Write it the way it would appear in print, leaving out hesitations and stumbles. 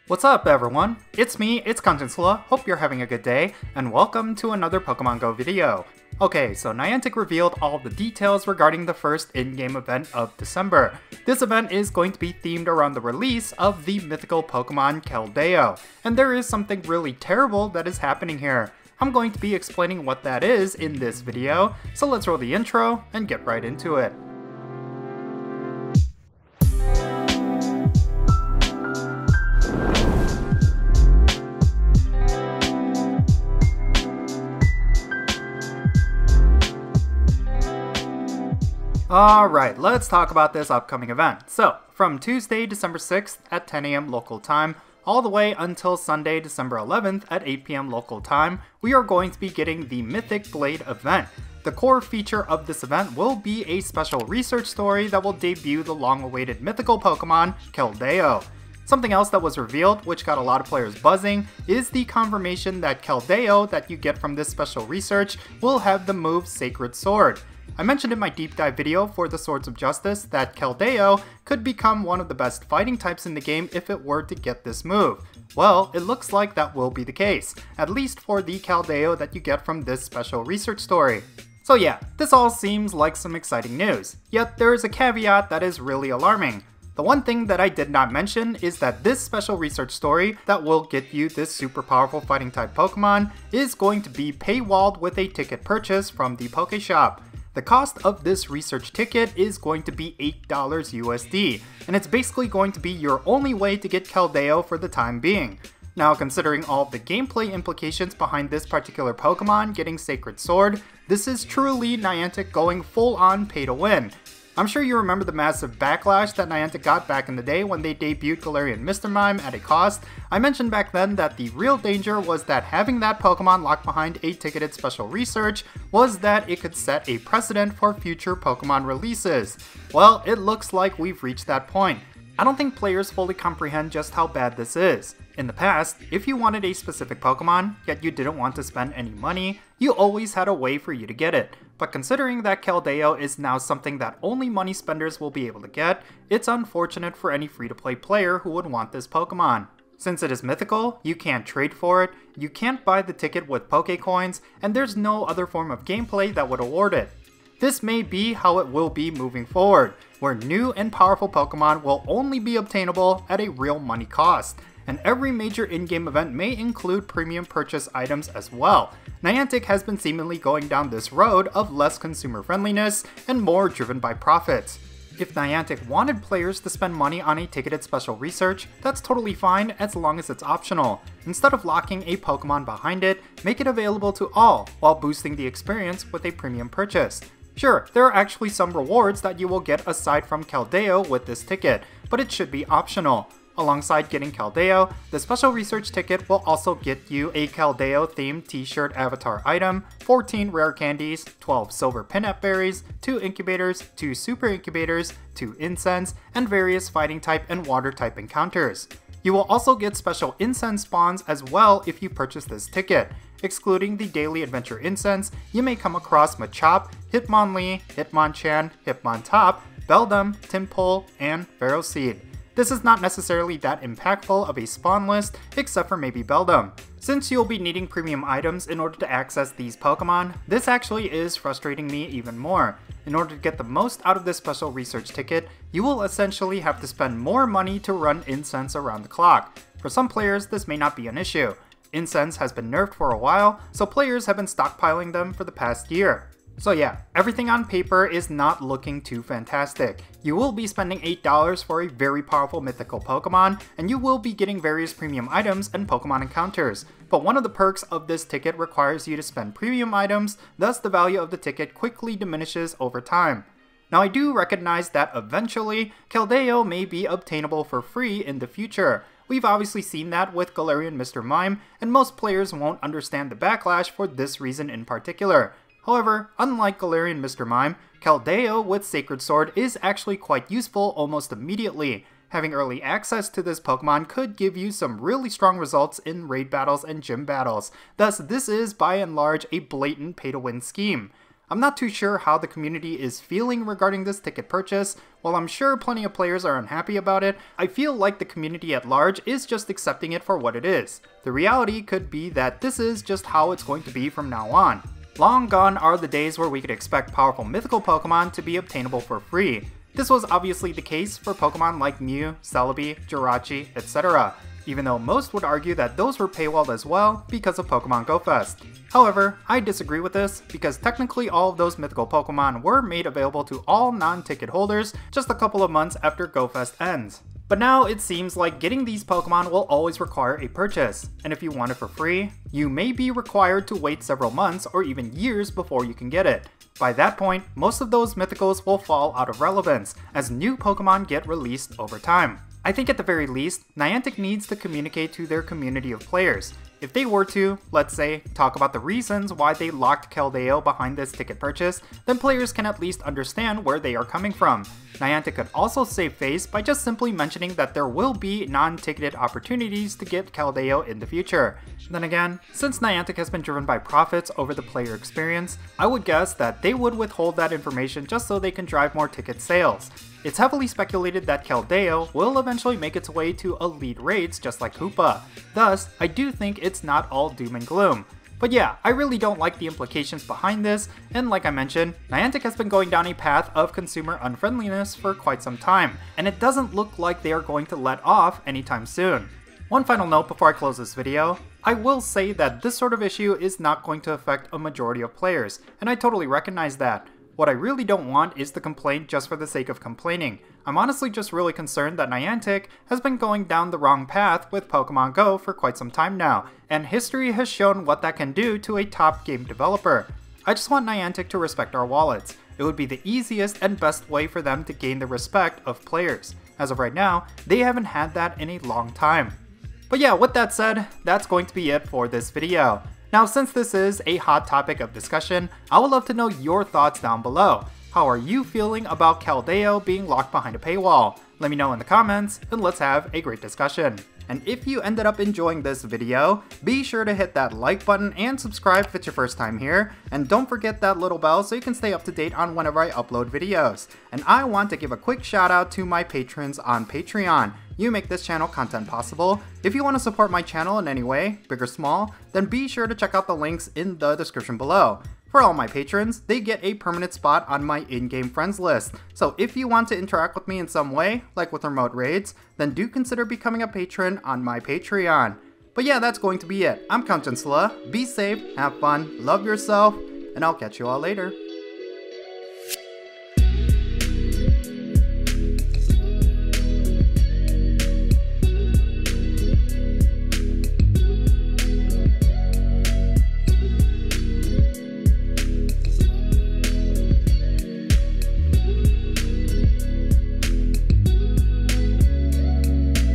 What's up everyone? It's me, it's Jinsula. Hope you're having a good day, and welcome to another Pokemon Go video. Okay, so Niantic revealed all the details regarding the first in-game event of December. This event is going to be themed around the release of the Mythical Pokémon Keldeo, and there is something really terrible that is happening here. I'm going to be explaining what that is in this video, so let's roll the intro and get right into it. Alright, let's talk about this upcoming event. So, from Tuesday, December 6th at 10 AM local time, all the way until Sunday, December 11th at 8 PM local time, we are going to be getting the Mythic Blade event. The core feature of this event will be a special research story that will debut the long-awaited mythical Pokemon, Keldeo. Something else that was revealed, which got a lot of players buzzing, is the confirmation that Keldeo that you get from this special research will have the move Sacred Sword. I mentioned in my deep dive video for the Swords of Justice that Keldeo could become one of the best fighting types in the game if it were to get this move. Well, it looks like that will be the case, at least for the Keldeo that you get from this special research story. So yeah, this all seems like some exciting news, yet there is a caveat that is really alarming. The one thing that I did not mention is that this special research story that will get you this super powerful fighting type Pokemon is going to be paywalled with a ticket purchase from the Pokeshop. The cost of this research ticket is going to be $8 USD, and it's basically going to be your only way to get Keldeo for the time being. Now, considering all of the gameplay implications behind this particular Pokemon getting Sacred Sword, this is truly Niantic going full on pay to win. I'm sure you remember the massive backlash that Niantic got back in the day when they debuted Galarian Mr. Mime at a cost. I mentioned back then that the real danger was that having that Pokemon locked behind a ticketed special research was that it could set a precedent for future Pokemon releases. Well, it looks like we've reached that point. I don't think players fully comprehend just how bad this is. In the past, if you wanted a specific Pokemon, yet you didn't want to spend any money, you always had a way for you to get it. But considering that Keldeo is now something that only money spenders will be able to get, it's unfortunate for any free-to-play player who would want this Pokemon. Since it is mythical, you can't trade for it, you can't buy the ticket with Pokecoins, and there's no other form of gameplay that would award it. This may be how it will be moving forward, where new and powerful Pokemon will only be obtainable at a real money cost. And every major in-game event may include premium purchase items as well. Niantic has been seemingly going down this road of less consumer friendliness and more driven by profits. If Niantic wanted players to spend money on a ticketed special research, that's totally fine as long as it's optional. Instead of locking a Pokemon behind it, make it available to all while boosting the experience with a premium purchase. Sure, there are actually some rewards that you will get aside from Keldeo with this ticket, but it should be optional. Alongside getting Keldeo, the special research ticket will also get you a Keldeo themed t-shirt avatar item, 14 rare candies, 12 silver pinup berries, 2 incubators, 2 super incubators, 2 incense, and various fighting type and water type encounters. You will also get special incense spawns as well if you purchase this ticket. Excluding the daily adventure incense, you may come across Machop, Hitmonlee, Hitmonchan, Hitmontop, Beldum, Tympole, and Ferroseed. This is not necessarily that impactful of a spawn list, except for maybe Beldum. Since you'll be needing premium items in order to access these Pokemon, this actually is frustrating me even more. In order to get the most out of this special research ticket, you will essentially have to spend more money to run incense around the clock. For some players, this may not be an issue. Incense has been nerfed for a while, so players have been stockpiling them for the past year. So yeah, everything on paper is not looking too fantastic. You will be spending $8 for a very powerful mythical Pokemon, and you will be getting various premium items and Pokemon encounters. But one of the perks of this ticket requires you to spend premium items, thus the value of the ticket quickly diminishes over time. Now I do recognize that eventually, Keldeo may be obtainable for free in the future. We've obviously seen that with Galarian Mr. Mime, and most players won't understand the backlash for this reason in particular. However, unlike Galarian Mr. Mime, Keldeo with Sacred Sword is actually quite useful almost immediately. Having early access to this Pokemon could give you some really strong results in raid battles and gym battles, thus this is by and large a blatant pay-to-win scheme. I'm not too sure how the community is feeling regarding this ticket purchase. While I'm sure plenty of players are unhappy about it, I feel like the community at large is just accepting it for what it is. The reality could be that this is just how it's going to be from now on. Long gone are the days where we could expect powerful mythical Pokemon to be obtainable for free. This was obviously the case for Pokemon like Mew, Celebi, Jirachi, etc., even though most would argue that those were paywalled as well because of Pokemon Go Fest. However, I disagree with this because technically all of those mythical Pokemon were made available to all non-ticket holders just a couple of months after Go Fest ends. But now it seems like getting these Pokemon will always require a purchase, and if you want it for free, you may be required to wait several months or even years before you can get it. By that point, most of those mythicals will fall out of relevance as new Pokemon get released over time. I think at the very least, Niantic needs to communicate to their community of players. If they were to, let's say, talk about the reasons why they locked Keldeo behind this ticket purchase, then players can at least understand where they are coming from. Niantic could also save face by just simply mentioning that there will be non-ticketed opportunities to get Keldeo in the future. Then again, since Niantic has been driven by profits over the player experience, I would guess that they would withhold that information just so they can drive more ticket sales. It's heavily speculated that Keldeo will eventually make its way to elite raids just like Hoopa. Thus, I do think it's not all doom and gloom. But yeah, I really don't like the implications behind this, and like I mentioned, Niantic has been going down a path of consumer unfriendliness for quite some time, and it doesn't look like they are going to let off anytime soon. One final note before I close this video, I will say that this sort of issue is not going to affect a majority of players, and I totally recognize that. What I really don't want is to complain just for the sake of complaining. I'm honestly just really concerned that Niantic has been going down the wrong path with Pokemon Go for quite some time now, and history has shown what that can do to a top game developer. I just want Niantic to respect our wallets. It would be the easiest and best way for them to gain the respect of players. As of right now, they haven't had that in a long time. But yeah, with that said, that's going to be it for this video. Now, since this is a hot topic of discussion, I would love to know your thoughts down below. How are you feeling about Keldeo being locked behind a paywall? Let me know in the comments, and let's have a great discussion. And if you ended up enjoying this video, be sure to hit that like button and subscribe if it's your first time here, and don't forget that little bell so you can stay up to date on whenever I upload videos. And I want to give a quick shout out to my patrons on Patreon. You make this channel content possible. If you want to support my channel in any way, big or small, then be sure to check out the links in the description below. For all my patrons, they get a permanent spot on my in-game friends list, so if you want to interact with me in some way, like with remote raids, then do consider becoming a patron on my Patreon. But yeah, that's going to be it. I'm Jinsula. Be safe, have fun, love yourself, and I'll catch you all later.